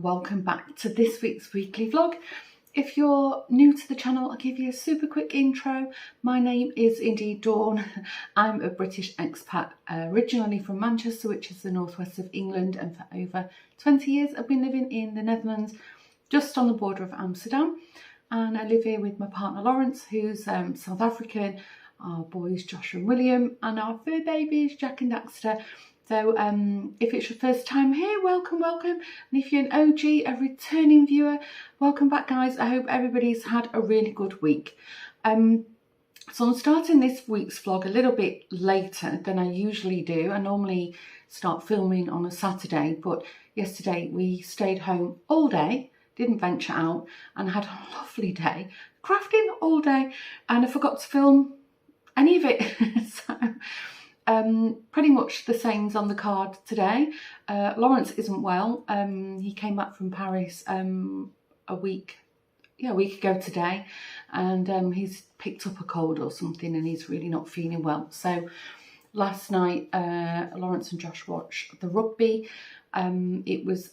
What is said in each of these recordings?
welcome back to this week's weekly vlog. If you're new to the channel, I'll give you a super quick intro. My name is indeed Dawn. I'm a British expat, originally from Manchester, which is the northwest of England, and for over 20 years I've been living in the Netherlands, just on the border of Amsterdam. And I live here with my partner Lawrence, who's South African, our boys Josh and William, and our fur babies Jack and Daxter. So if it's your first time here, welcome. And if you're an OG, a returning viewer, welcome back, guys. I hope everybody's had a really good week. So I'm starting this week's vlog a little bit later than I usually do. I normally start filming on a Saturday, but yesterday we stayed home all day, didn't venture out, and had a lovely day, crafting all day, and I forgot to film any of it. So pretty much the same's on the card today. Lawrence isn't well. He came back from Paris a week ago today, and he's picked up a cold or something, and he's really not feeling well. So last night Lawrence and Josh watched the rugby. It was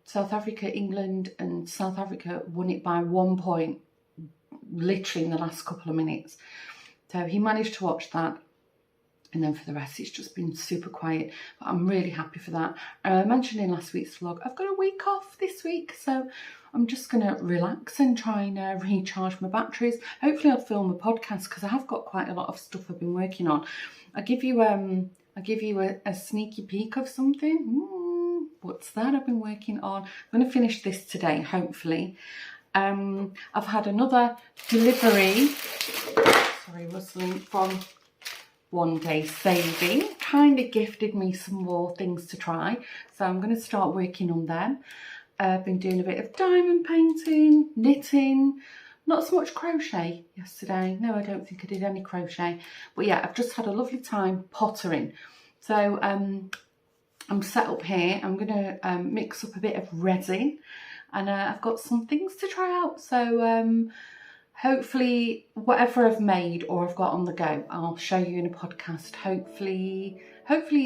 South Africa, England, and South Africa won it by 1 point, literally in the last couple of minutes. So he managed to watch that. And then for the rest, it's just been super quiet. But I'm really happy for that. I mentioned in last week's vlog, I've got a week off this week. So I'm just going to relax and try and recharge my batteries. Hopefully I'll film a podcast, because I have got quite a lot of stuff I've been working on. I'll give you a sneaky peek of something. What's that I've been working on? I'm going to finish this today, hopefully. I've had another delivery, sorry, rustling, from One Day Saving. Kind of gifted me some more things to try, so I'm going to start working on them. I've been doing a bit of diamond painting, knitting, not so much crochet yesterday. No, I don't think I did any crochet, but yeah, I've just had a lovely time pottering. So I'm set up here. I'm going to mix up a bit of resin, and I've got some things to try out. So hopefully whatever I've made or I've got on the go, I'll show you in a podcast. Hopefully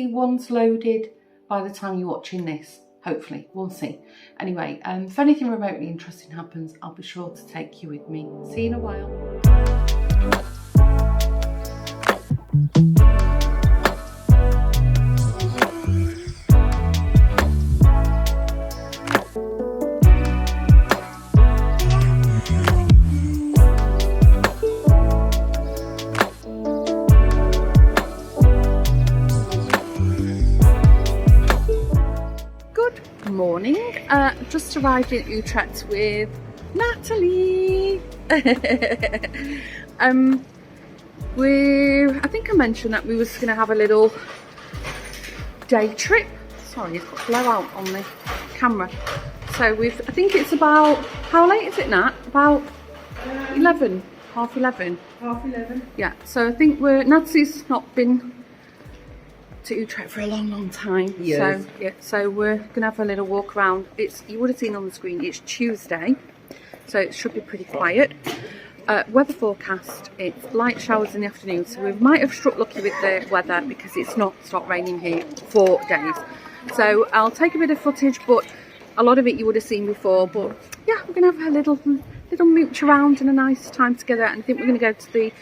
one's loaded by the time you're watching this. Hopefully, we'll see. Anyway, if anything remotely interesting happens, I'll be sure to take you with me. See you in a while. Morning. Just arrived in Utrecht with Natalie. I think I mentioned that we was going to have a little day trip. Sorry, it's got blowout on the camera. So I think it's about, how late is it, Nat? About 11, half 11. Half 11. Yeah, so I think Natalie's not been to Utrecht for a long time. Yes. So yeah, so we're gonna have a little walk around. You would have seen on the screen, it's Tuesday, so it should be pretty quiet. Weather forecast, it's light showers in the afternoon, so we might have struck lucky with the weather, because it's not stopped raining here for days. So I'll take a bit of footage, but a lot of it you would have seen before. But yeah, we're gonna have a little mooch around and a nice time together, and I think we're gonna go to the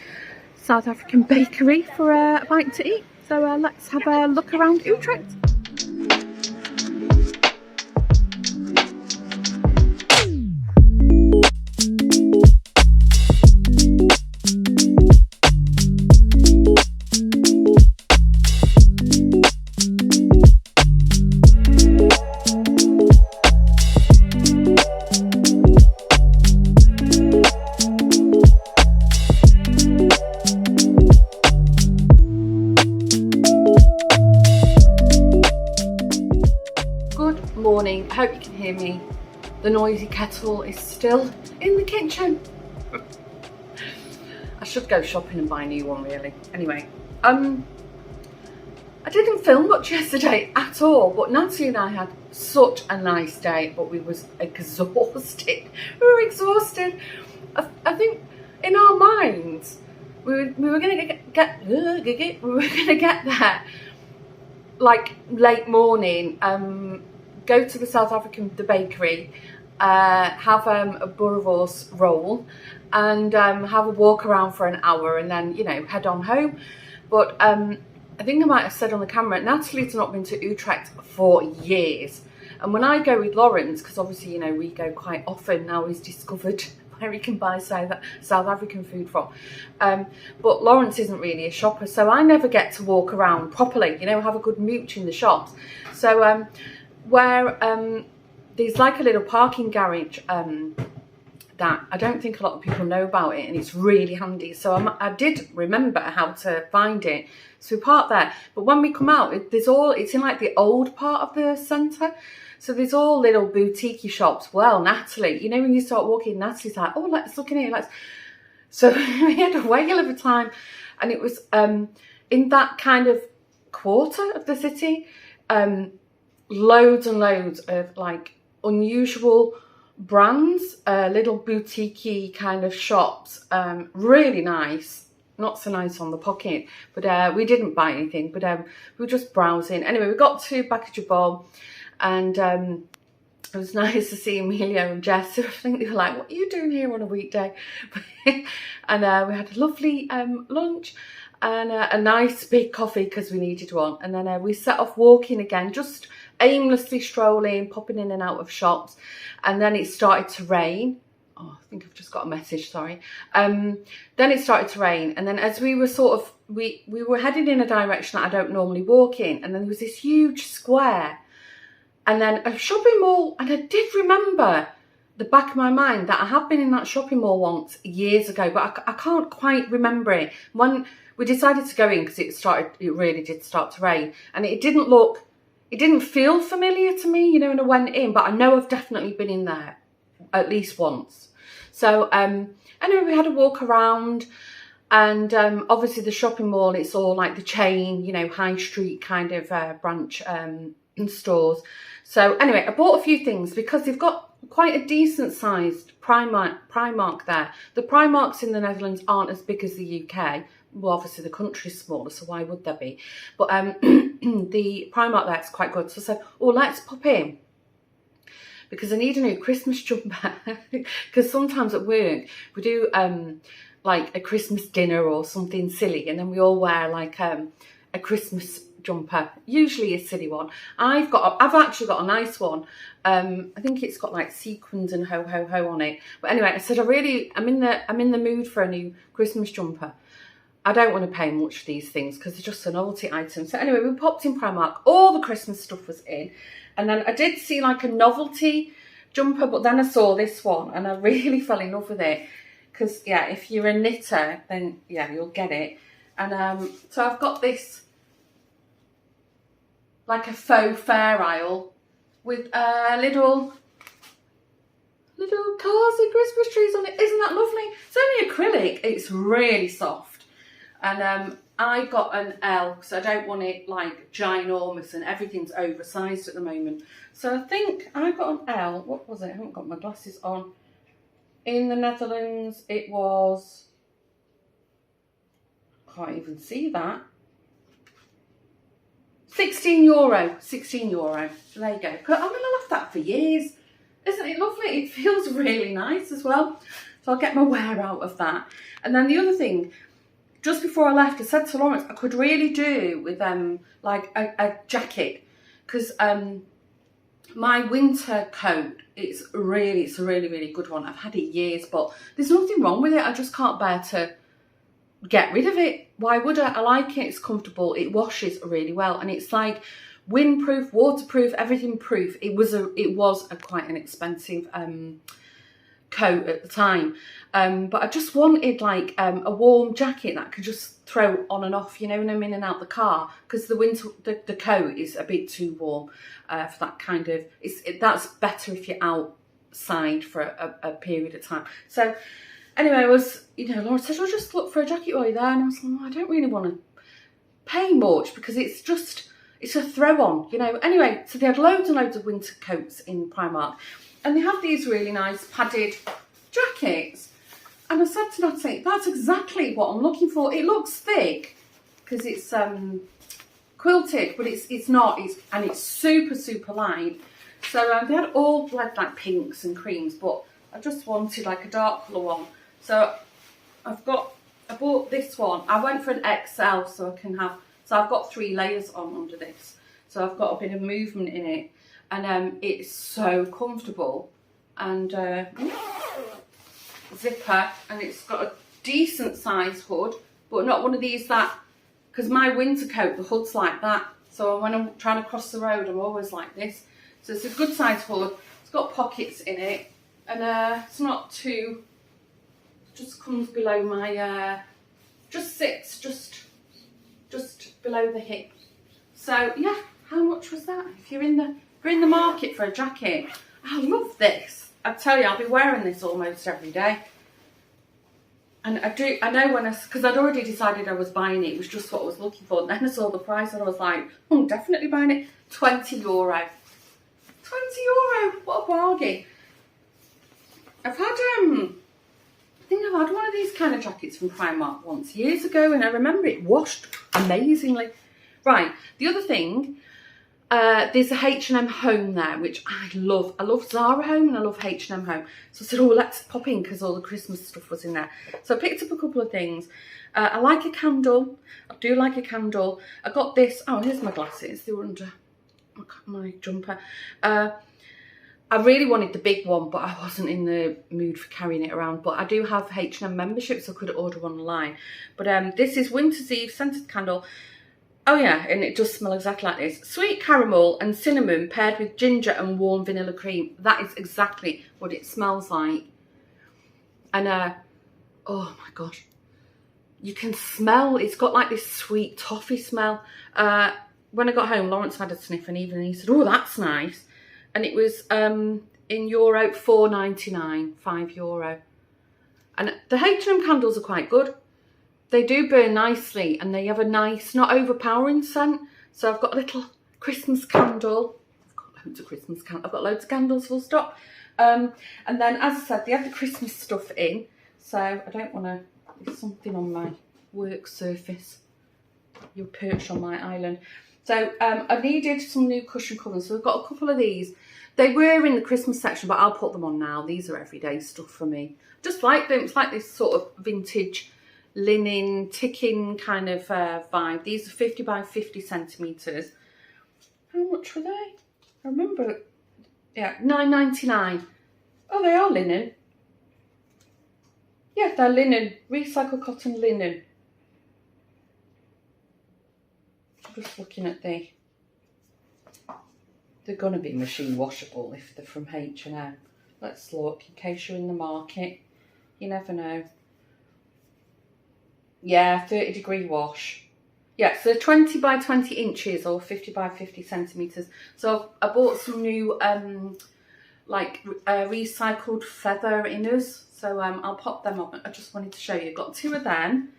South African bakery for a bite to eat. So let's have a look around Utrecht. Morning. I hope you can hear me. The noisy kettle is still in the kitchen. I should go shopping and buy a new one, really. Anyway, I didn't film much yesterday at all, but Nancy and I had such a nice day, but we was exhausted. We were exhausted. I think in our minds we were gonna get there like late morning, go to the South African, the bakery, have a boerewors roll, and have a walk around for an hour, and then, you know, head on home. But I think I might have said on the camera, Natalie's not been to Utrecht for years. And when I go with Lawrence, because obviously, you know, we go quite often now, he's discovered where he can buy South African food from. But Lawrence isn't really a shopper, so I never get to walk around properly, you know, have a good mooch in the shops. So where there's like a little parking garage that I don't think a lot of people know about it, and it's really handy. So I did remember how to find it. So we parked there. But when we come out, it's in like the old part of the centre. So there's all little boutique shops. Well, Natalie, you know, when you start walking, Natalie's like, oh, let's look in here. So we had a whale of a time. And it was in that kind of quarter of the city, loads and loads of like unusual brands, little boutique-y kind of shops, really nice. Not so nice on the pocket, but we didn't buy anything, but we were just browsing. Anyway, we got to Ball, and it was nice to see Amelia and Jess. I think they were like, what are you doing here on a weekday? And we had a lovely lunch and a nice big coffee because we needed one. And then we set off walking again, just aimlessly strolling, popping in and out of shops. And then it started to rain. Oh, I think I've just got a message, sorry. Then it started to rain. And then as we were sort of, we were heading in a direction that I don't normally walk in. And then there was this huge square. And then a shopping mall. And I did remember the back of my mind that I have been in that shopping mall once years ago. But I can't quite remember it. When we decided to go in because it really did start to rain. And it didn't feel familiar to me, you know, and I went in. But I know I've definitely been in there at least once. So anyway, we had a walk around, and obviously the shopping mall, it's all like the chain, you know, high street kind of branch stores. So anyway, I bought a few things because they've got quite a decent sized Primark there. The Primarks in the Netherlands aren't as big as the UK. Well, obviously the country's smaller, so why would there be? But the Primark there is quite good. So I said, oh, let's pop in, because I need a new Christmas jumper. Because sometimes at work we do like a Christmas dinner or something silly, and then we all wear like a Christmas jumper, usually a silly one. I've actually got a nice one. I think it's got like sequins and ho ho ho on it. But anyway, I said I'm in the mood for a new Christmas jumper. I don't want to pay much for these things because they're just a novelty item. So anyway, we popped in Primark. All the Christmas stuff was in. And then I did see like a novelty jumper, but then I saw this one and I really fell in love with it. Because, yeah, if you're a knitter, then, yeah, you'll get it. And so I've got this, like a faux fair aisle with little cars and Christmas trees on it. Isn't that lovely? It's only acrylic. It's really soft. And I got an L because I don't want it like ginormous, and everything's oversized at the moment. So I think I got an L. What was it? I haven't got my glasses on. In the Netherlands, it was, can't even see that, €16. 16 euro. So there you go. I'm going to love that for years. Isn't it lovely? It feels really nice as well. So I'll get my wear out of that. And then the other thing, just before I left, I said to Lawrence, I could really do with like a jacket, because my winter coat, it's a really, really good one. I've had it years, but there's nothing wrong with it. I just can't bear to get rid of it. Why would I? I like it. It's comfortable. It washes really well, and it's like windproof, waterproof, everything proof. It was quite an expensive coat at the time, but I just wanted like a warm jacket that I could just throw on and off, you know, when I'm in and out the car, because the coat is a bit too warm for that kind of, that's better if you're outside for a period of time. So anyway, I was, you know, Laura said, well, just look for a jacket while you're there, and I was like, well, I don't really want to pay much because it's a throw on, you know. Anyway, so they had loads and loads of winter coats in Primark. And they have these really nice padded jackets. And I said to Natalie, that's exactly what I'm looking for. It looks thick because it's quilted, but it's not. And it's super, super light. So they had all like pinks and creams, but I just wanted like a dark colour one. So I bought this one. I went for an XL so I can have, so I've got 3 layers on under this. So I've got a bit of movement in it, and it's so comfortable, and zipper, and it's got a decent size hood, but not one of these that, because my winter coat, the hood's like that. So when I'm trying to cross the road, I'm always like this. So it's a good size hood. It's got pockets in it, and it's not too, just comes below my, just sits just below the hip. So yeah, how much was that? If you're in the market for a jacket, I love this. I tell you, I'll be wearing this almost every day. And I know because I'd already decided I was buying it. It was just what I was looking for. And then I saw the price and I was like, I'm definitely buying it. €20. €20, what a bargain. I've had, I think I've had one of these kind of jackets from Primark once, years ago, and I remember it washed amazingly. Right, the other thing, there's a H&M Home there, which I love. I love Zara Home and I love H&M Home. So I said, oh, let's pop in because all the Christmas stuff was in there. So I picked up a couple of things. I like a candle. I do like a candle. I got this. Oh, here's my glasses. They were under my jumper. I really wanted the big one, but I wasn't in the mood for carrying it around. But I do have H&M membership, so I could order one online. But this is Winter's Eve scented candle. Oh yeah, and it does smell exactly like this. Sweet caramel and cinnamon paired with ginger and warm vanilla cream. That is exactly what it smells like. And oh my gosh, you can smell, it's got like this sweet toffee smell. When I got home, Lawrence had a sniff, and even he said, oh, that's nice. And it was in euro, €4.99, €5. And the H&M candles are quite good. They do burn nicely, and they have a nice, not overpowering scent. So I've got a little Christmas candle. I've got loads of Christmas candles. I've got loads of candles, full stop. And then, as I said, they have the Christmas stuff in. So I don't want to, there's something on my work surface. You're perched on my island. So I needed some new cushion covers. So I've got a couple of these. They were in the Christmas section, but I'll put them on now. These are everyday stuff for me. Just like them. It's like this sort of vintage linen ticking kind of vibe. These are 50 by 50 centimetres. How much were they? I remember, yeah, £9.99. Oh, they are linen. Yeah, they're linen, recycled cotton linen. Just looking at they're going to be machine washable if they're from H&M. Let's look in case you're in the market. You never know. Yeah, 30-degree wash. Yeah, so 20 by 20 inches or 50 by 50 centimetres. So I bought some new recycled feather inners. So I'll pop them up. I just wanted to show you. I've got 2 of them.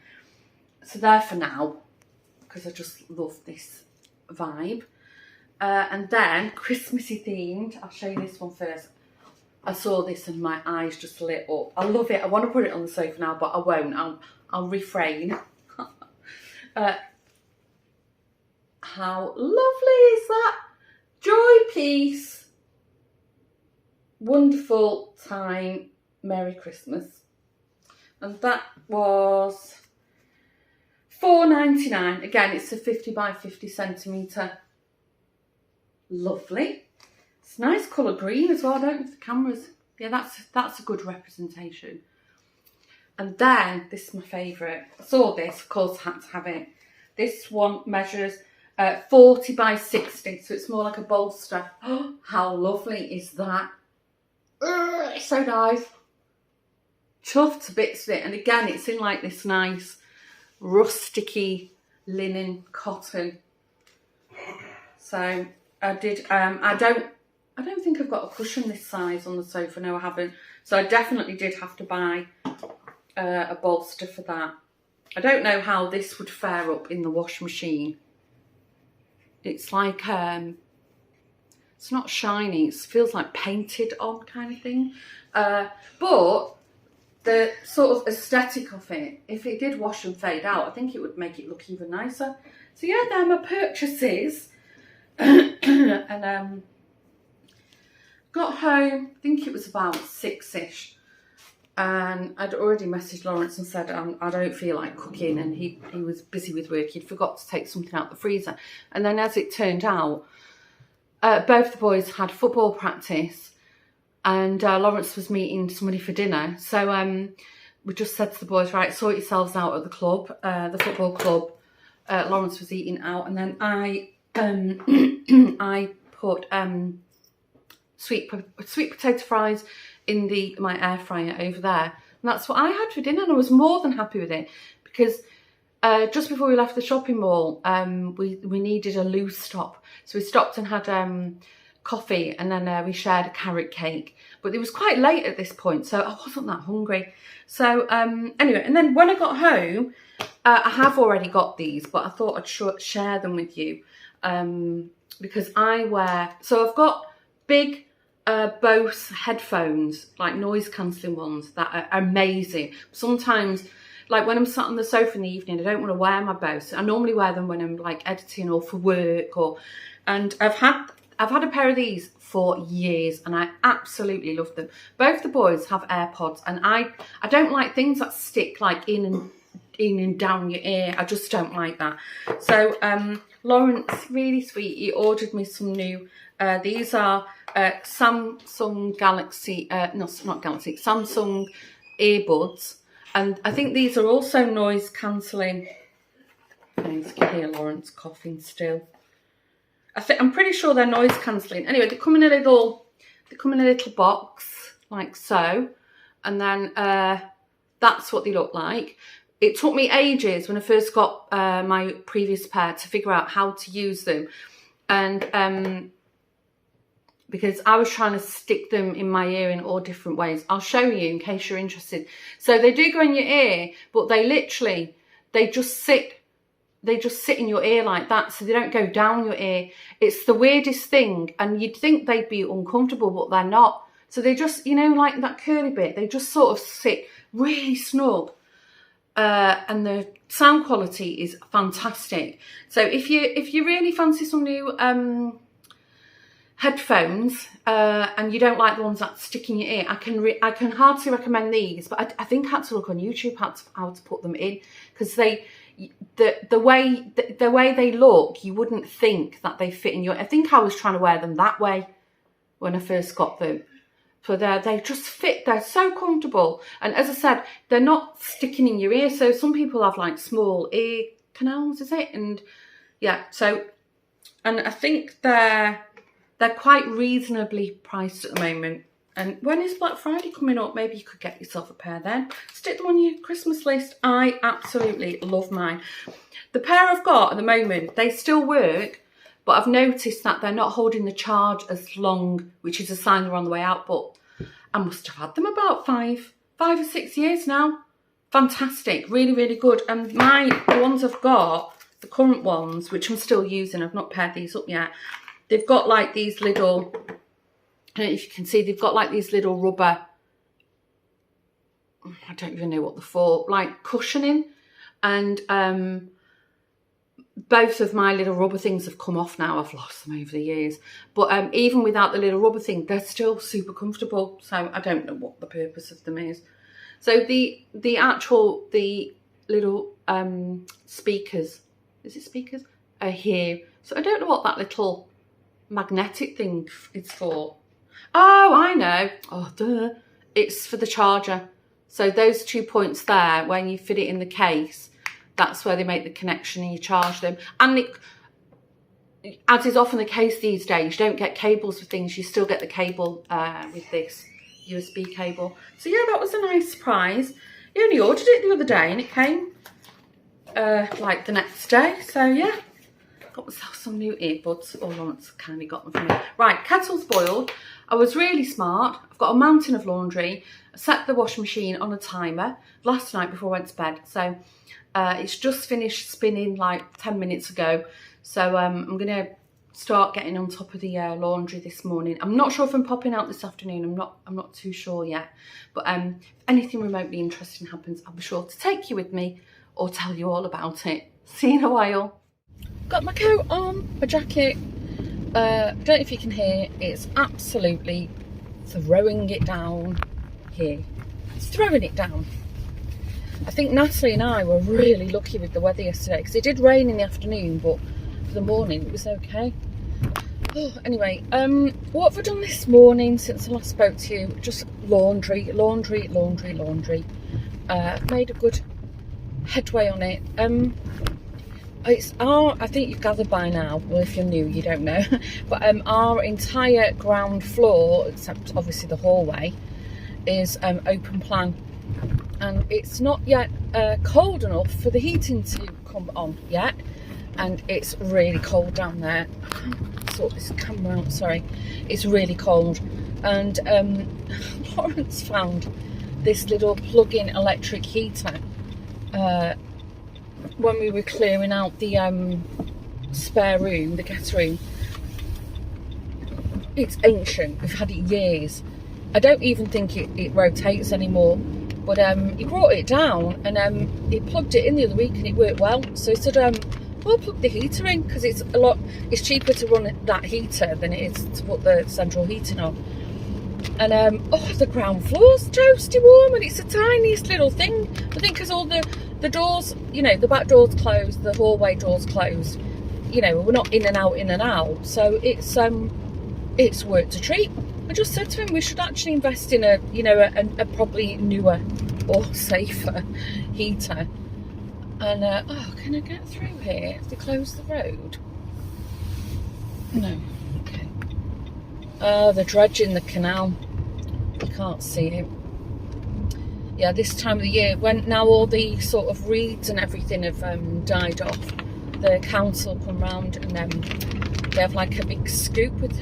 So they're for now, because I just love this vibe. And then Christmassy themed. I'll show you this one first. I saw this and my eyes just lit up. I love it. I want to put it on the sofa now, but I won't. I'll refrain. How lovely is that? Joy, peace, wonderful time, Merry Christmas. And that was £4.99. Again, it's a 50 by 50 centimetre. Lovely. It's a nice colour green as well. I don't know if the camera's... Yeah, that's a good representation. And then, this is my favourite. I saw this, of course, had to have it. This one measures 40 by 60, so it's more like a bolster. Oh, how lovely is that? So nice. Chuffed to bits of it. And again, it's in like this nice rusticy linen cotton. So I did, I don't think I've got a cushion this size on the sofa. No, I haven't. So I definitely did have to buy a bolster for that. I don't know how this would fare up in the wash machine. It's like, it's not shiny. It feels like painted on kind of thing. But the sort of aesthetic of it, if it did wash and fade out, I think it would make it look even nicer. So yeah, they're my purchases. And got home, I think it was about 6ish, and I'd already messaged Lawrence and said I don't feel like cooking, and he was busy with work. He'd forgot to take something out the freezer, and then as it turned out, both the boys had football practice, and Lawrence was meeting somebody for dinner. So we just said to the boys, right, sort yourselves out at the club, the football club. Lawrence was eating out, and then I put sweet potato fries in my air fryer over there, and that's what I had for dinner, and I was more than happy with it, because just before we left the shopping mall, we needed a loose stop, so we stopped and had coffee, and then we shared a carrot cake, but it was quite late at this point, so I wasn't that hungry. So anyway, and then when I got home, I have already got these, but I thought I'd share them with you, because so I've got big Bose headphones, like noise cancelling ones that are amazing. Sometimes, like when I'm sat on the sofa in the evening, I don't want to wear my Bose. I normally wear them when I'm like editing or for work, and I've had a pair of these for years, and I absolutely love them. Both the boys have AirPods, and I don't like things that stick like in and down your ear. I just don't like that. So Lawrence, really sweet, he ordered me some new these are Samsung Galaxy, Samsung earbuds, and I think these are also noise cancelling. You can hear Lawrence coughing still. I'm pretty sure they're noise cancelling. Anyway, they come in a little box like so, and then that's what they look like. It took me ages when I first got my previous pair to figure out how to use them, and because I was trying to stick them in my ear in all different ways. I'll show you in case you're interested. So they do go in your ear, but they just sit in your ear like that, so they don't go down your ear. It's the weirdest thing, and you'd think they'd be uncomfortable, but they're not. So they just, you know, like that curly bit, they just sort of sit really snug. And the sound quality is fantastic. So if you really fancy some new headphones, and you don't like the ones that stick in your ear, I can hardly recommend these, but I think I had to look on YouTube how to put them in, because the way they look, you wouldn't think that they fit in your. I think I was trying to wear them that way when I first got them. So they just fit. They're so comfortable, and as I said, they're not sticking in your ear. So some people have like small ear canals, is it? And yeah, so, and I think they're quite reasonably priced at the moment. And when is Black Friday coming up? Maybe you could get yourself a pair then. Stick them on your Christmas list. I absolutely love mine. The pair I've got at the moment, they still work, but I've noticed that they're not holding the charge as long, which is a sign they're on the way out. But I must have had them about five or 6 years now. Fantastic, really, really good. And the ones I've got, the current ones, which I'm still using, I've not paired these up yet. They've got like these little, I don't know if you can see, they've got like these little rubber, I don't even know what they're for, like cushioning. And both of my little rubber things have come off now. I've lost them over the years. But even without the little rubber thing, they're still super comfortable. So I don't know what the purpose of them is. So the little speakers, is it speakers? Are here. So I don't know what that little magnetic thing is for. Oh, I know. Oh, duh. It's for the charger. So those 2 points there, when you fit it in the case, that's where they make the connection and you charge them. And as is often the case these days, you don't get cables for things. You still get the cable with this USB cable. So yeah, that was a nice surprise. I only ordered it the other day and it came like the next day. So yeah, got myself some new earbuds. Oh, Lawrence kindly got them for me. Right, kettle's boiled. I was really smart. I've got a mountain of laundry. I set the washing machine on a timer last night before I went to bed. So it's just finished spinning like 10 minutes ago. So I'm going to start getting on top of the laundry this morning. I'm not sure if I'm popping out this afternoon. I'm not too sure yet. But if anything remotely interesting happens, I'll be sure to take you with me or tell you all about it. See you in a while. Got my coat on, my jacket. I don't know if you can hear, it's absolutely throwing it down here. It's throwing it down. I think Natalie and I were really lucky with the weather yesterday, because it did rain in the afternoon, but for the morning it was okay. Oh, anyway, what have I done this morning since I last spoke to you? Just laundry. Made a good headway on it. It's our, I think you've gathered by now, well if you're new you don't know, but our entire ground floor, except obviously the hallway, is open plan, and it's not yet cold enough for the heating to come on yet, and it's really cold down there. Sort this camera out, sorry. It's really cold, and Lawrence found this little plug-in electric heater when we were clearing out the spare room, the guest room. It's ancient, we've had it years. I don't even think it rotates anymore, but he brought it down, and he plugged it in the other week and it worked well. So he said, well, plug the heater in, because it's cheaper to run that heater than it is to put the central heating on. And oh, the ground floor's toasty warm, and it's the tiniest little thing. I think because all the doors, you know, the back door's closed, the hallway door's closed, you know, we're not in and out, so it's worked a treat. I just said to him we should actually invest in a, you know, a probably newer or safer heater. And oh, can I get through here? Have they closed the road? No. Okay. They're dredging the canal. You can't see it. Yeah, this time of the year, when now all the sort of reeds and everything have died off, the council come round and they have like a big scoop with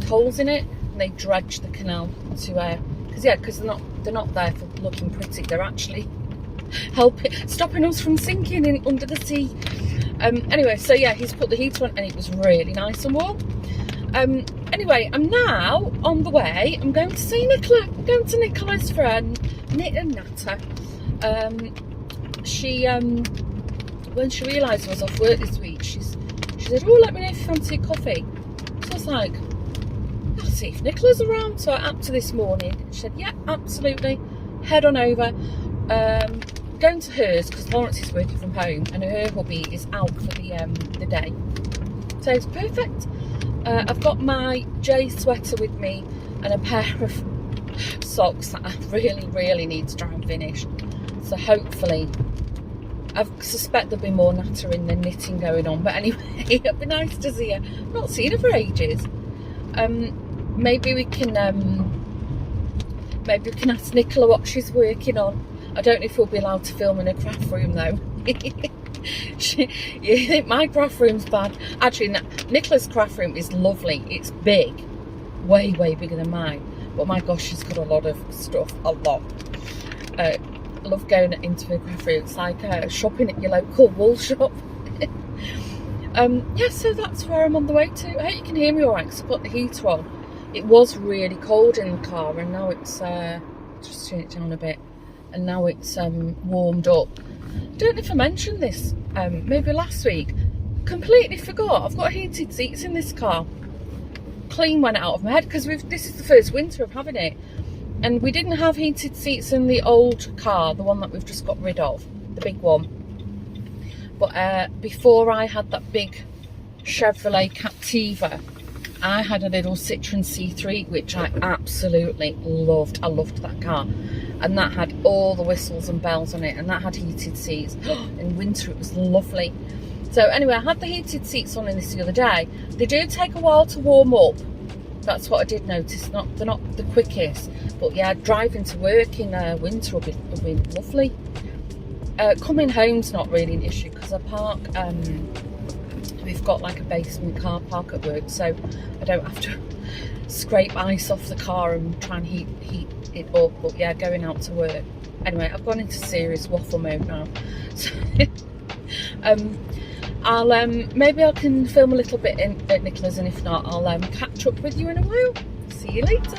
holes in it, and they dredge the canal to because they're not there for looking pretty. They're actually stopping us from sinking in under the sea. Anyway, so yeah, he's put the heater on and it was really nice and warm. Anyway, I'm now on the way. I'm going to see Nicola. I'm going to Nicola's friend, Nata. She when she realised I was off work this week, she said, oh, let me know if you fancy a coffee. So I was like, I'll see if Nicola's around. So I asked her this morning. She said, yeah, absolutely. Head on over. Going to hers because Lawrence is working from home and her hubby is out for the day. So it's perfect. I've got my J sweater with me and a pair of socks that I really need to try and finish. So hopefully, I suspect there'll be more nattering than knitting going on. But anyway, it'd be nice to see her. I've not seen her for ages. Maybe we can ask Nicola what she's working on. I don't know if we'll be allowed to film in a craft room though. You think my craft room's bad? Actually, Nicola's craft room is lovely. It's big, way bigger than mine. But my gosh, she's got a lot of stuff, a lot. I love going into a craft room. It's like shopping at your local wool shop. Yeah, so that's where I'm on the way to. I hope you can hear me all right, because I've got the heater on. It was really cold in the car, and now it's just turn it down a bit, and now it's warmed up. Don't know if I mentioned this maybe last week. Completely forgot. I've got heated seats in this car. Clean went out of my head because this is the first winter of having it, and we didn't have heated seats in the old car, the one that we've just got rid of, the big one. But before I had that big Chevrolet Captiva, I had a little Citroen C3 which I absolutely loved. I loved that car, and that had all the whistles and bells on it, and that had heated seats. In winter it was lovely. So anyway, I had the heated seats on in this the other day. They do take a while to warm up. That's what I did notice. They're not the quickest, but yeah, driving to work in winter will be lovely. Coming home's not really an issue because I park. We've got like a basement car park at work, so I don't have to scrape ice off the car and try and heat it up. But yeah, going out to work. Anyway, I've gone into serious waffle mode now. So, maybe I can film a little bit at Nicola's, and if not, I'll catch up with you in a while. See you later.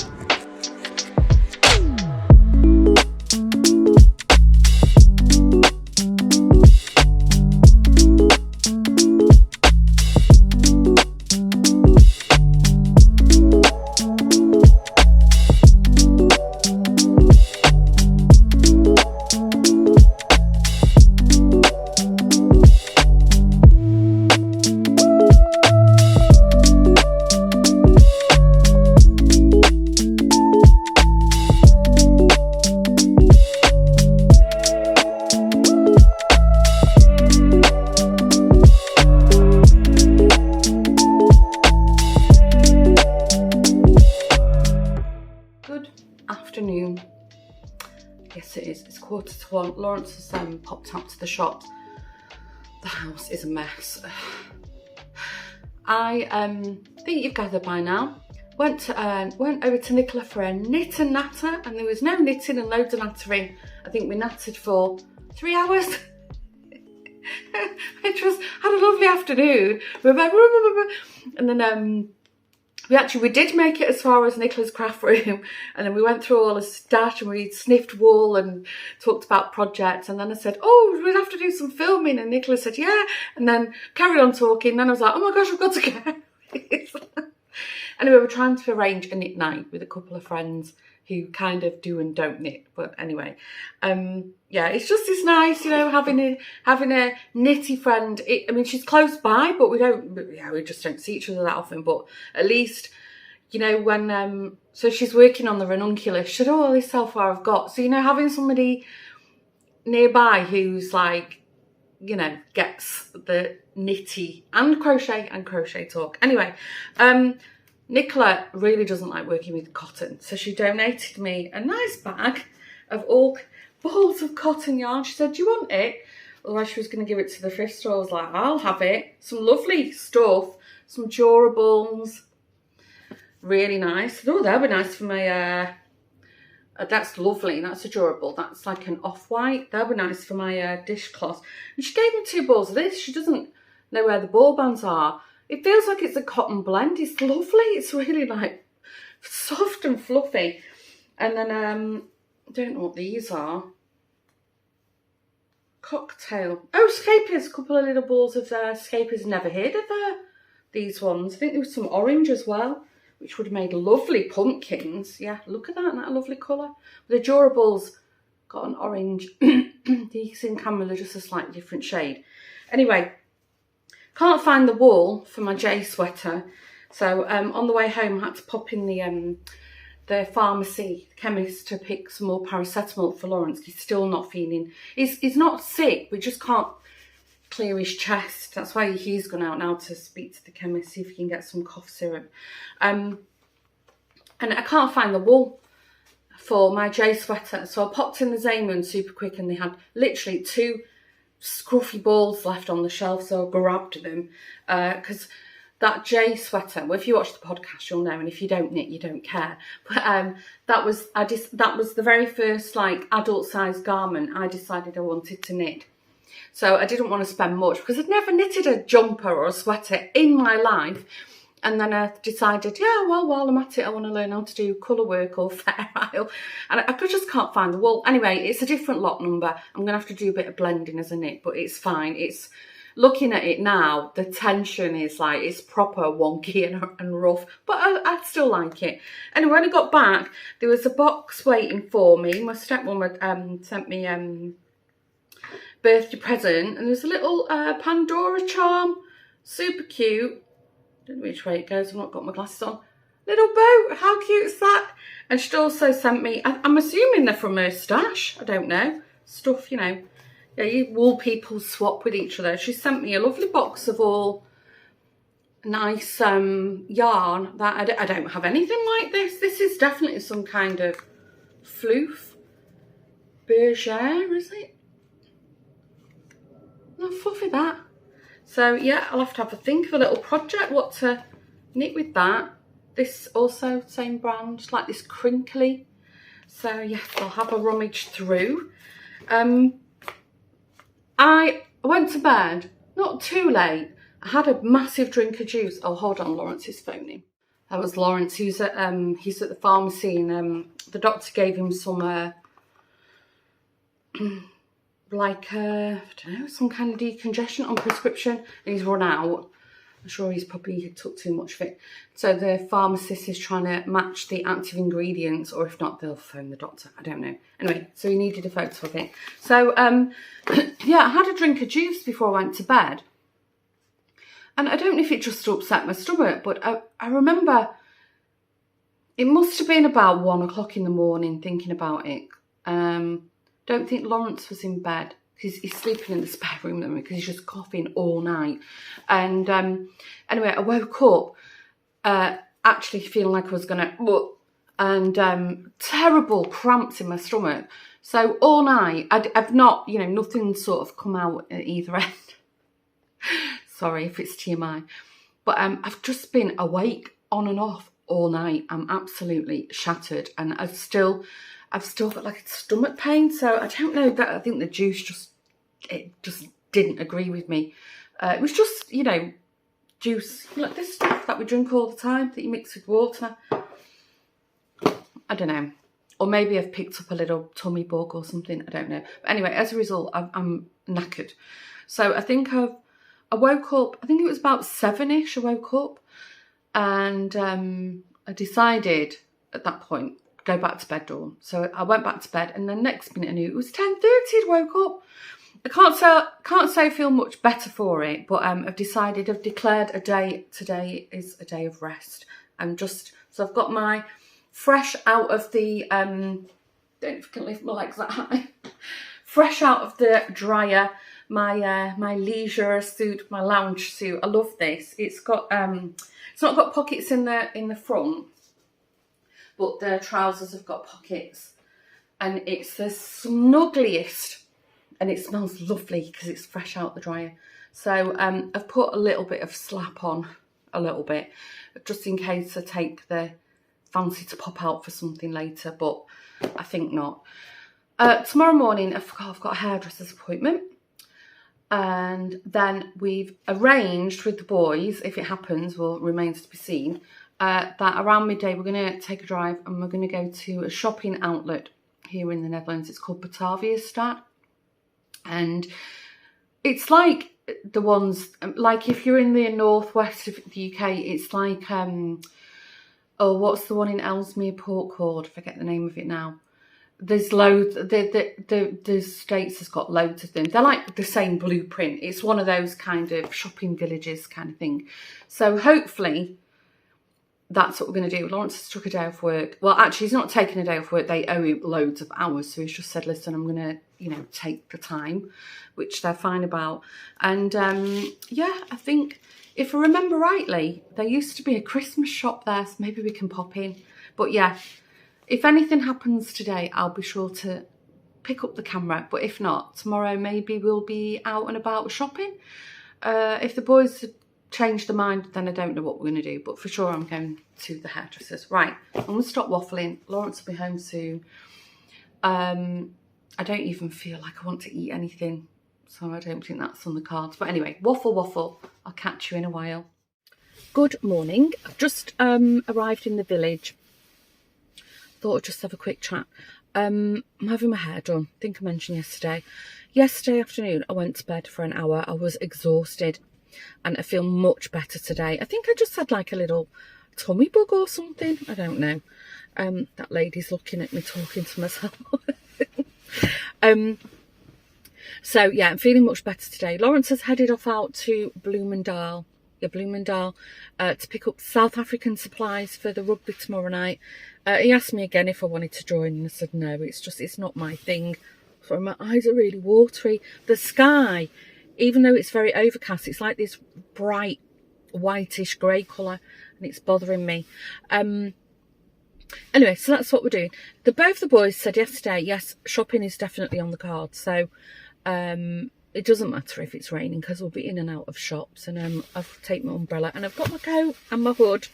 It's 1:45. Lawrence has popped out to the shop. The house is a mess. I think you've gathered by now. Went over to Nicola for a knit and natter, and there was no knitting and loads of nattering. I think we nattered for 3 hours. Which was, had a lovely afternoon. And then we did make it as far as Nicola's craft room, and then we went through all the stash and we sniffed wool and talked about projects, and then I said, oh, we'd have to do some filming, and Nicola said yeah, and then carried on talking. Then I was like, oh my gosh, I've got to go. Anyway, we're trying to arrange a knit night with a couple of friends who kind of do and don't knit, but anyway, yeah, it's nice, you know, having a knitty friend. I mean, she's close by, but we just don't see each other that often. But at least, you know, when so she's working on the ranunculus. She said, oh, this is how far I've got. So, you know, having somebody nearby who's like, you know, gets the knitty and crochet talk. Anyway, Nicola really doesn't like working with cotton, so she donated me a nice bag of all balls of cotton yarn. She said, do you want it? Otherwise she was going to give it to the thrift store. I was like, I'll have it. Some lovely stuff, some durables, really nice. Oh, that would be nice for my, that's lovely, that's a durable. That's like an off-white. That would be nice for my dishcloth. And she gave me 2 balls of this. She doesn't know where the ball bands are. It feels like it's a cotton blend. It's lovely. It's really like soft and fluffy. And then, I don't know what these are. Cocktail. Oh, Scapies. A couple of little balls of Scapies. Never heard of these ones. I think there was some orange as well, which would have made lovely pumpkins. Yeah, look at that. Isn't that a lovely colour? The durables got an orange. These in camera are just a slightly different shade. Anyway, can't find the wool for my J sweater, so on the way home I had to pop in the pharmacy chemist to pick some more paracetamol for Lawrence. He's still not feeling, he's not sick, but just can't clear his chest. That's why he's gone out now to speak to the chemist, see if he can get some cough syrup. And I can't find the wool for my J sweater, so I popped in the Zayman super quick, and they had literally 2 scruffy balls left on the shelf, so I grabbed them because that J sweater, well, if you watch the podcast you'll know, and if you don't knit you don't care, but that was the very first like adult size garment I decided I wanted to knit. So I didn't want to spend much because I'd never knitted a jumper or a sweater in my life. And then I decided, yeah, well, while I'm at it, I want to learn how to do colour work or Fair Isle. And I just can't find the wool. Anyway, it's a different lot number. I'm going to have to do a bit of blending as a knit, but it's fine. It's, looking at it now, the tension is like, it's proper wonky and rough, but I still like it. Anyway, when I got back, there was a box waiting for me. My stepmom had sent me birthday present, and there's a little Pandora charm, super cute. Don't know which way it goes, I've not got my glasses on. Little boat, how cute is that? And she'd also sent me, I'm assuming they're from her stash, I don't know, stuff, you know. Yeah, you wool people swap with each other. She sent me a lovely box of all nice yarn that I don't have anything like this. This is definitely some kind of floof. Bergère, is it? Not fluffy that. So yeah, I'll have to have a think of a little project, what to knit with that. This also, same brand, like this crinkly. So yes, I'll have a rummage through. I went to bed, not too late. I had a massive drink of juice. Oh, hold on, Lawrence is phoning. That was Lawrence. He's at the pharmacy, and the doctor gave him some like I don't know, some kind of decongestion on prescription, and he's run out. I'm sure he's probably took too much of it. So the pharmacist is trying to match the active ingredients, or if not, they'll phone the doctor. I don't know. Anyway, so he needed a photo of it. So yeah, I had a drink of juice before I went to bed, and I don't know if it just upset my stomach, but I remember it must have been about 1 o'clock in the morning thinking about it. Don't think Lawrence was in bed. He's sleeping in the spare room because he's just coughing all night. And anyway, I woke up actually feeling like I was going to... And terrible cramps in my stomach. So all night, I've not, you know, nothing sort of come out at either end. Sorry if it's TMI. But I've just been awake on and off all night. I'm absolutely shattered, and I've still got like a stomach pain. So I don't know, that I think the juice just didn't agree with me. It was just, you know, juice like this stuff that we drink all the time that you mix with water. I don't know. Or maybe I've picked up a little tummy bug or something. I don't know. But anyway, as a result, I'm knackered. So I think I woke up, I think it was about 7ish I woke up. And I decided at that point to go back to bed, Dawn. So I went back to bed, and the next minute I knew it was 10:30 I'd woke up. I can't say I feel much better for it, but I've declared a day, today is a day of rest. So I've got my fresh out of the, don't fucking lift my legs that high, fresh out of the dryer, my leisure suit, my lounge suit. I love this. It's got, it's not got pockets in the front, but the trousers have got pockets, and it's the snuggliest. And it smells lovely because it's fresh out the dryer. So I've put a little bit of slap on, a little bit, just in case I take the fancy to pop out for something later, but I think not. Tomorrow morning, I've got a hairdresser's appointment. And then we've arranged with the boys, if it happens, well, remains to be seen, that around midday we're going to take a drive and we're going to go to a shopping outlet here in the Netherlands. It's called Bataviastad. And it's like the ones, like if you're in the northwest of the UK, it's like, oh, what's the one in Ellesmere Port called? I forget the name of it now. There's loads, the States has got loads of them. They're like the same blueprint. It's one of those kind of shopping villages kind of thing. So hopefully that's what we're going to do. Lawrence has took a day off work. Well, actually, he's not taking a day off work. They owe him loads of hours. So he's just said, listen, I'm going to, you know, take the time, which they're fine about. And yeah, I think if I remember rightly, there used to be a Christmas shop there. So maybe we can pop in. But yeah, if anything happens today, I'll be sure to pick up the camera. But if not, tomorrow maybe we'll be out and about shopping. If the boys change their mind, then I don't know what we're going to do, but for sure I'm going to the hairdressers. Right, I'm going to stop waffling. Lawrence will be home soon. I don't even feel like I want to eat anything, so I don't think that's on the cards. But anyway, waffle. I'll catch you in a while. Good morning. I've just arrived in the village. Thought I'd just have a quick chat. I'm having my hair done. I think I mentioned yesterday. Yesterday afternoon, I went to bed for an hour. I was exhausted. And I feel much better today. I think I just had like a little tummy bug or something. I don't know. That lady's looking at me talking to myself. So yeah, I'm feeling much better today. Lawrence has headed off out to Bloomendale, to pick up South African supplies for the rugby tomorrow night. He asked me again if I wanted to join, and I said no. It's not my thing. So my eyes are really watery. The sky, even though it's very overcast, it's like this bright whitish grey colour, and it's bothering me. Anyway, so that's what we're doing. Both the boys said yesterday, yes, shopping is definitely on the card. So it doesn't matter if it's raining because we'll be in and out of shops. And I've taken my umbrella and I've got my coat and my hood.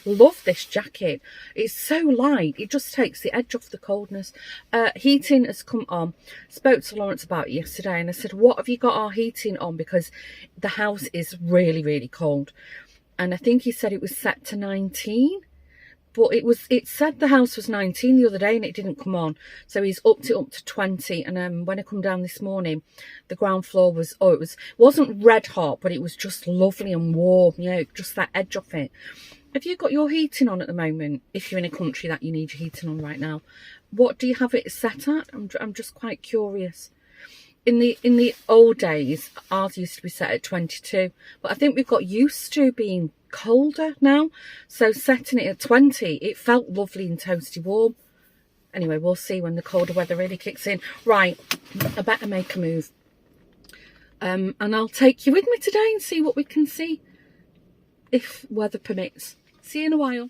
Love this jacket. It's so light. It just takes the edge off the coldness. Heating has come on. Spoke to Lawrence about it yesterday and I said, what have you got our heating on? Because the house is really, really cold. And I think he said it was set to 19. But it said the house was 19 the other day and it didn't come on. So he's upped it up to 20. And when I come down this morning, the ground floor was, wasn't red hot, but it was just lovely and warm, you know, just that edge of it. Have you got your heating on at the moment? If you're in a country that you need your heating on right now, what do you have it set at? I'm just quite curious. In the old days, ours used to be set at 22, but I think we've got used to being colder now. So setting it at 20, it felt lovely and toasty warm. Anyway, we'll see when the colder weather really kicks in. Right, I better make a move. And I'll take you with me today and see what we can see, if weather permits. See you in a while.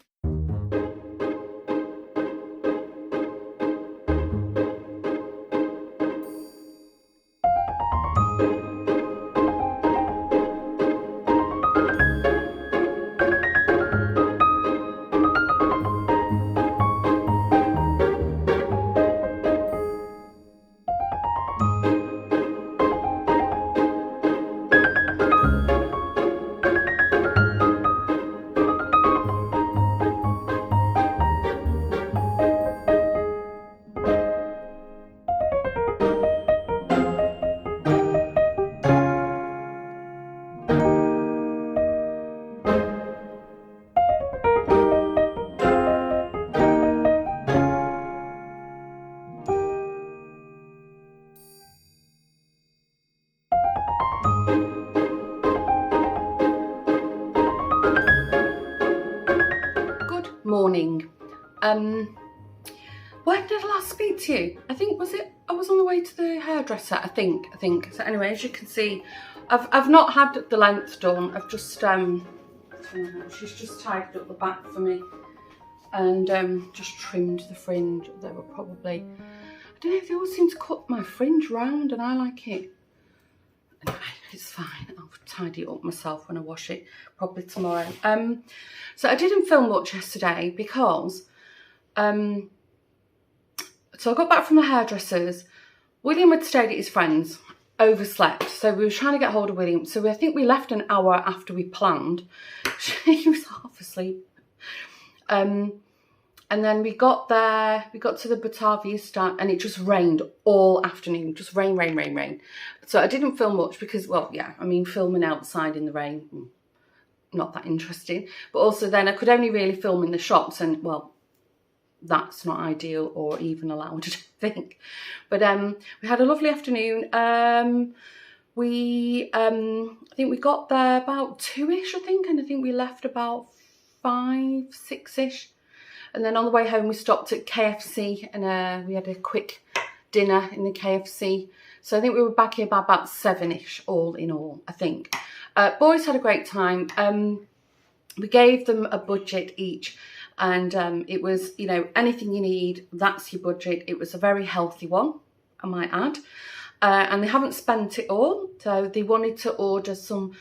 morning. When did I last speak to you? I think, I was on the way to the hairdresser, I think. So anyway, as you can see, I've not had the length done. I've just, she's just tidied up the back for me and just trimmed the fringe. They were probably, I don't know, they all seem to cut my fringe round and I like it. Anyway, it's fine. I'll tidy it up myself when I wash it, probably tomorrow. So I didn't film much yesterday because, so I got back from the hairdressers. William had stayed at his friend's, overslept. So we were trying to get hold of William. So I think we left an hour after we planned. He was half asleep. And then we got there, we got to the Batavia stand and it just rained all afternoon. Just rain. So I didn't film much because, well, yeah, I mean, filming outside in the rain, not that interesting. But also then I could only really film in the shops and, well, that's not ideal or even allowed, I think. But we had a lovely afternoon. I think we got there about 2-ish, I think. And I think we left about 5, 6-ish. And then on the way home, we stopped at KFC and we had a quick dinner in the KFC. So I think we were back here by about 7-ish, all in all, I think. Boys had a great time. We gave them a budget each. And it was, you know, anything you need, that's your budget. It was a very healthy one, I might add. And they haven't spent it all. So they wanted to order some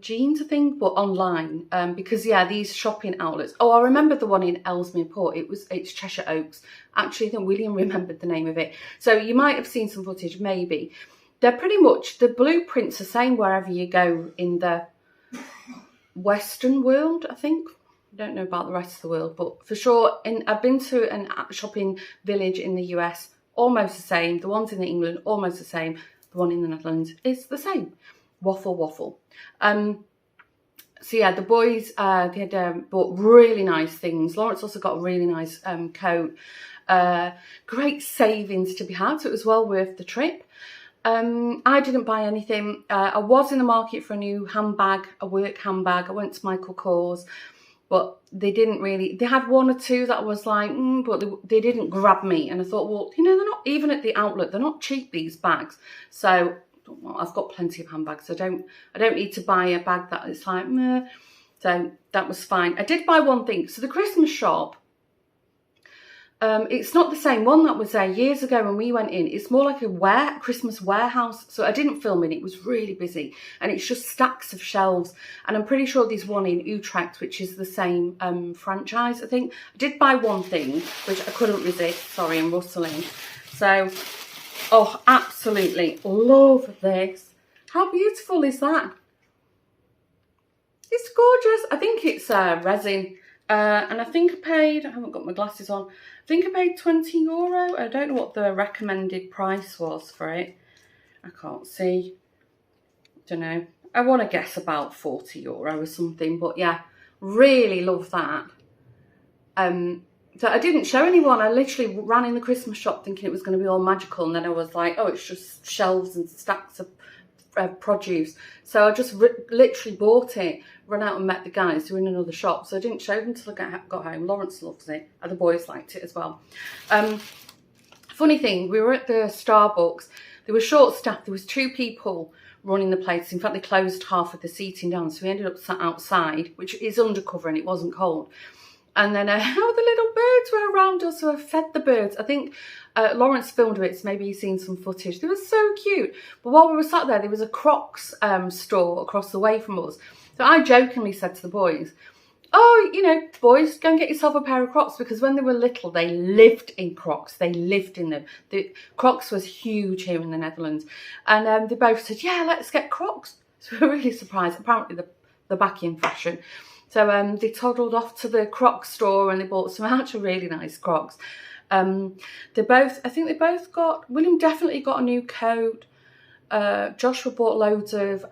jeans, I think, but online, because yeah, these shopping outlets. Oh, I remember the one in Ellesmere Port. It's Cheshire Oaks. Actually, I think William remembered the name of it. So you might have seen some footage, maybe. They're pretty much the blueprints the same wherever you go in the Western world, I think. I don't know about the rest of the world, but for sure, I've been to a shopping village in the US, almost the same. The ones in England, almost the same. The one in the Netherlands is the same. Waffle. So yeah, the boys, they had bought really nice things. Lawrence also got a really nice coat. Great savings to be had, so it was well worth the trip. I didn't buy anything. I was in the market for a new handbag, a work handbag. I went to Michael Kors, but they didn't really, they had 1 or 2 that I was like, but they didn't grab me. And I thought, well, you know, they're not, even at the outlet, they're not cheap, these bags. So, well, I've got plenty of handbags. I don't need to buy a bag that is like, meh. So that was fine. I did buy one thing. So the Christmas shop, it's not the same one that was there years ago when we went in. It's more like a Christmas warehouse. So I didn't film it. It was really busy. And it's just stacks of shelves. And I'm pretty sure there's one in Utrecht, which is the same franchise, I think. I did buy one thing, which I couldn't resist. Sorry, I'm rustling. So, oh, absolutely love this. How beautiful is that? It's gorgeous. I think it's resin. And I think I paid, I haven't got my glasses on, I think I paid €20. I don't know what the recommended price was for it. I can't see. Don't know. I want to guess about €40 or something. But yeah, really love that. So I didn't show anyone. I literally ran in the Christmas shop thinking it was going to be all magical. And then I was like, oh, it's just shelves and stacks of produce. So I just literally bought it, run out and met the guys who were in another shop. So I didn't show them until I got home. Lawrence loves it. And the boys liked it as well. Funny thing, we were at the Starbucks. They were short staffed. There was 2 people running the place. In fact, they closed half of the seating down. So we ended up sat outside, which is undercover and it wasn't cold. And then, the little birds were around us, so I fed the birds. I think Lawrence filmed it, so maybe you've seen some footage. They were so cute. But while we were sat there was a Crocs store across the way from us. So I jokingly said to the boys, oh, you know, boys, go and get yourself a pair of Crocs, because when they were little, they lived in Crocs. They lived in them. The Crocs was huge here in the Netherlands. And they both said, yeah, let's get Crocs. So we were really surprised. Apparently they're back in fashion. So they toddled off to the Crocs store and they bought some actual really nice Crocs. I think they both got, William definitely got a new coat. Joshua bought loads of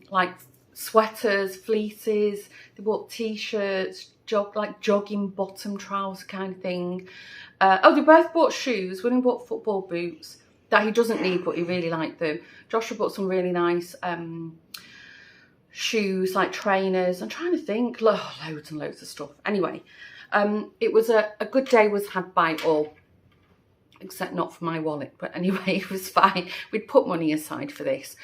like sweaters, fleeces. They bought t-shirts, jogging bottom trouser kind of thing. They both bought shoes. William bought football boots that he doesn't need, but he really liked them. Joshua bought some really nice shoes, like trainers. I'm trying to think, loads and loads of stuff. Anyway, It was a good day was had by all, except not for my wallet, but anyway, it was fine. We'd put money aside for this.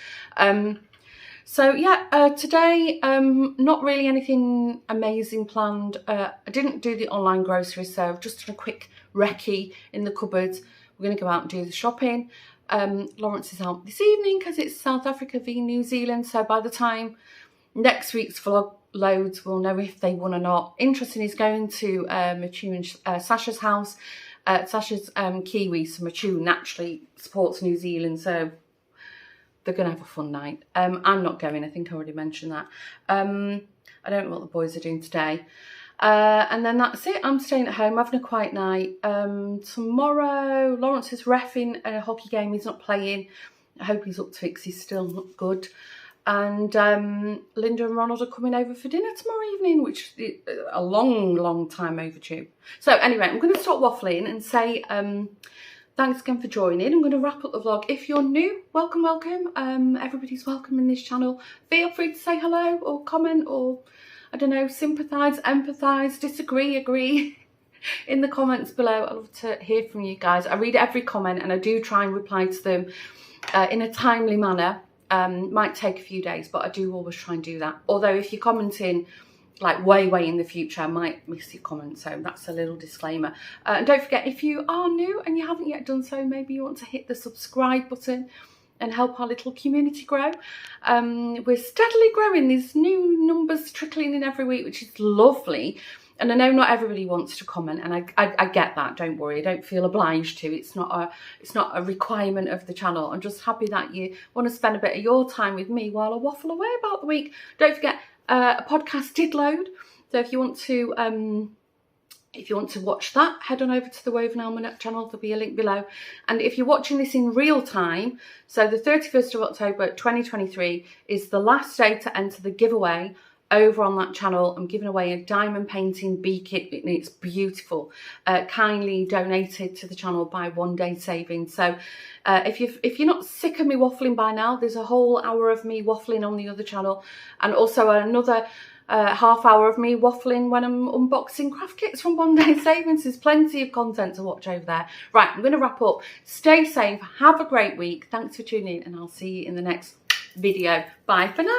So yeah, today, not really anything amazing planned. I didn't do the online groceries, so I've just done a quick recce in the cupboards. We're going to go out and do the shopping. Lawrence is out this evening because it's South Africa v New Zealand, so by the time next week's vlog loads, we'll know if they won or not. Interesting, he's going to Machu and Sasha's house. Sasha's Kiwi, so Machu naturally supports New Zealand, so they're going to have a fun night. I'm not going, I think I already mentioned that. I don't know what the boys are doing today. And then that's it. I'm staying at home, having a quiet night. Tomorrow, Lawrence is reffing a hockey game. He's not playing. I hope he's up to it because he's still not good. And Linda and Ronald are coming over for dinner tomorrow evening, which is a long time overdue. So anyway, I'm going to stop waffling and say thanks again for joining. I'm going to wrap up the vlog. If you're new, welcome. Everybody's welcome in this channel. Feel free to say hello or comment or, I don't know, sympathise, empathise, disagree, agree in the comments below. I love to hear from you guys. I read every comment and I do try and reply to them in a timely manner. Might take a few days, but I do always try and do that. Although if you're commenting like way in the future, I might miss your comment, so that's a little disclaimer. And don't forget, if you are new and you haven't yet done so, maybe you want to hit the subscribe button and help our little community grow. We're steadily growing. There's new numbers trickling in every week, which is lovely. And I know not everybody wants to comment, and I get that. Don't worry, I don't feel obliged to. It's not a requirement of the channel. I'm just happy that you want to spend a bit of your time with me while I waffle away about the week. Don't forget, a podcast did load, so if you want to watch that, head on over to the Woven Almanac channel. There'll be a link below. And if you're watching this in real time, so the 31st of October 2023 is the last day to enter the giveaway. Over on that channel, I'm giving away a diamond painting bee kit, and it's beautiful. Kindly donated to the channel by One Day Savings. So if you're not sick of me waffling by now, there's a whole hour of me waffling on the other channel, and also another half hour of me waffling when I'm unboxing craft kits from One Day Savings. There's plenty of content to watch over there. Right, I'm going to wrap up. Stay safe. Have a great week. Thanks for tuning in, and I'll see you in the next video. Bye for now.